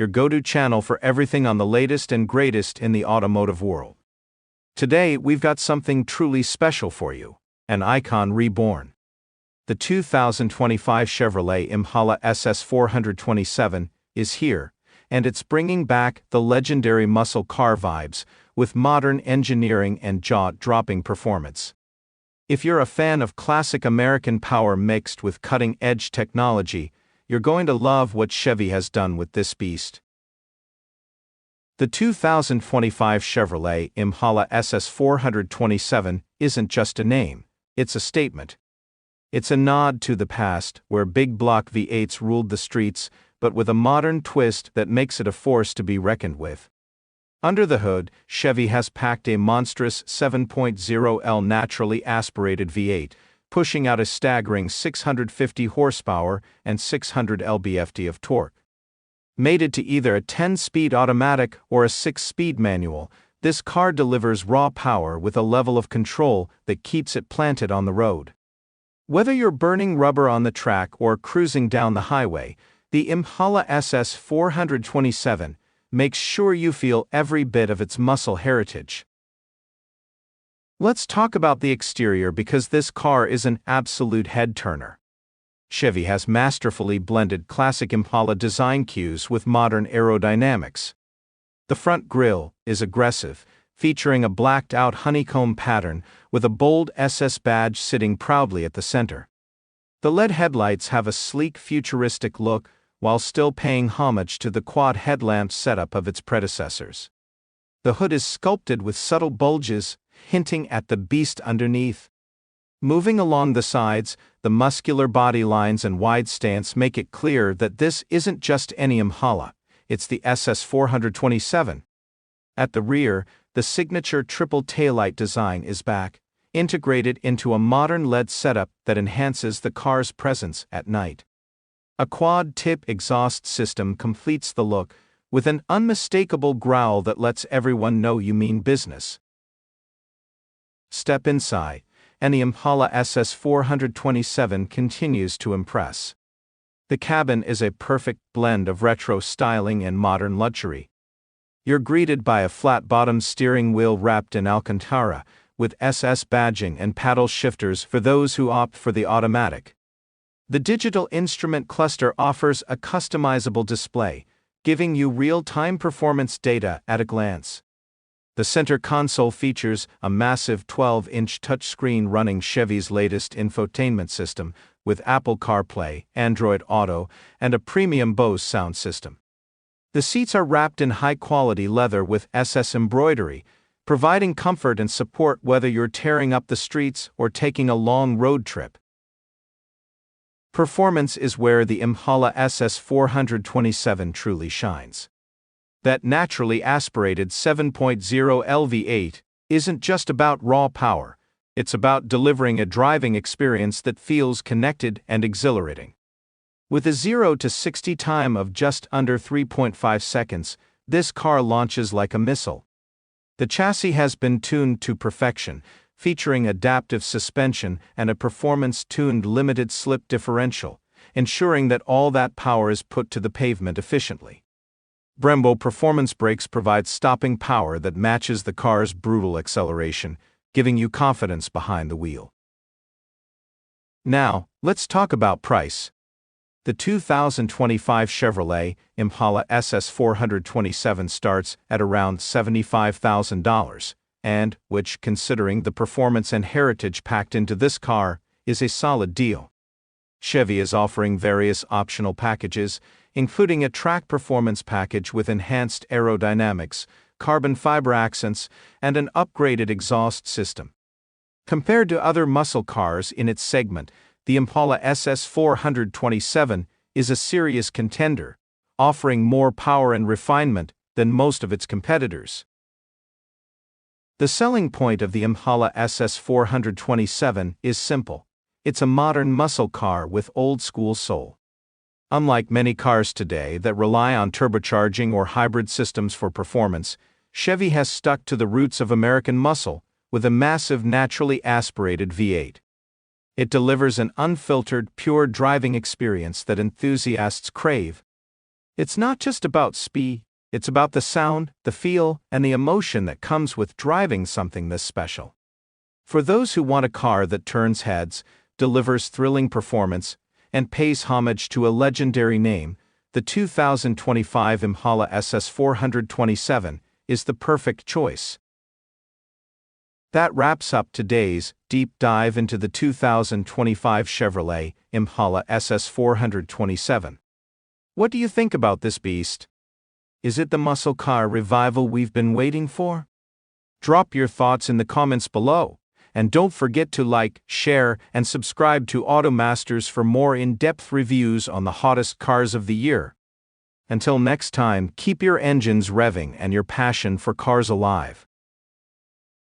your go-to channel for everything on the latest and greatest in the automotive world. Today, we've got something truly special for you, an icon reborn. The 2025 Chevrolet Impala SS 427 is here, and it's bringing back the legendary muscle car vibes with modern engineering and jaw-dropping performance. If you're a fan of classic American power mixed with cutting-edge technology, you're going to love what Chevy has done with this beast. The 2025 Chevrolet Impala SS 427 isn't just a name, it's a statement. It's a nod to the past, where big block V8s ruled the streets, but with a modern twist that makes it a force to be reckoned with. Under the hood, Chevy has packed a monstrous 7.0L naturally aspirated V8, pushing out a staggering 650 horsepower and 600 lb-ft of torque. Mated to either a 10-speed automatic or a 6-speed manual, this car delivers raw power with a level of control that keeps it planted on the road. Whether you're burning rubber on the track or cruising down the highway, the Impala SS 427 makes sure you feel every bit of its muscle heritage. Let's talk about the exterior because this car is an absolute head-turner. Chevy has masterfully blended classic Impala design cues with modern aerodynamics. The front grille is aggressive, featuring a blacked-out honeycomb pattern with a bold SS badge sitting proudly at the center. The LED headlights have a sleek, futuristic look, while still paying homage to the quad headlamp setup of its predecessors. The hood is sculpted with subtle bulges, hinting at the beast underneath. Moving along the sides, the muscular body lines and wide stance make it clear that this isn't just any Impala, it's the SS 427. At the rear, the signature triple taillight design is back, integrated into a modern LED setup that enhances the car's presence at night. A quad-tip exhaust system completes the look, with an unmistakable growl that lets everyone know you mean business. Step inside, and the Impala SS 427 continues to impress. The cabin is a perfect blend of retro styling and modern luxury. You're greeted by a flat-bottom steering wheel wrapped in Alcantara, with SS badging and paddle shifters for those who opt for the automatic. The digital instrument cluster offers a customizable display, giving you real-time performance data at a glance. The center console features a massive 12-inch touchscreen running Chevy's latest infotainment system, with Apple CarPlay, Android Auto, and a premium Bose sound system. The seats are wrapped in high-quality leather with SS embroidery, providing comfort and support whether you're tearing up the streets or taking a long road trip. Performance is where the Impala SS 427 truly shines. That naturally aspirated 7.0L V8 isn't just about raw power, it's about delivering a driving experience that feels connected and exhilarating. With a 0 to 60 time of just under 3.5 seconds, this car launches like a missile. The chassis has been tuned to perfection, featuring adaptive suspension and a performance-tuned limited slip differential, ensuring that all that power is put to the pavement efficiently. Brembo Performance Brakes provide stopping power that matches the car's brutal acceleration, giving you confidence behind the wheel. Now, let's talk about price. The 2025 Chevrolet Impala SS 427 starts at around $75,000. And, which, considering the performance and heritage packed into this car, is a solid deal. Chevy is offering various optional packages, including a track performance package with enhanced aerodynamics, carbon fiber accents, and an upgraded exhaust system. Compared to other muscle cars in its segment, the Impala SS 427 is a serious contender, offering more power and refinement than most of its competitors. The selling point of the Impala SS 427 is simple. It's a modern muscle car with old-school soul. Unlike many cars today that rely on turbocharging or hybrid systems for performance, Chevy has stuck to the roots of American muscle with a massive naturally aspirated V8. It delivers an unfiltered, pure driving experience that enthusiasts crave. It's not just about speed, it's about the sound, the feel, and the emotion that comes with driving something this special. For those who want a car that turns heads, delivers thrilling performance, and pays homage to a legendary name, the 2025 Impala SS 427 is the perfect choice. That wraps up today's deep dive into the 2025 Chevrolet Impala SS 427. What do you think about this beast? Is it the muscle car revival we've been waiting for? Drop your thoughts in the comments below, and don't forget to like, share, and subscribe to Automasters for more in-depth reviews on the hottest cars of the year. Until next time, keep your engines revving and your passion for cars alive.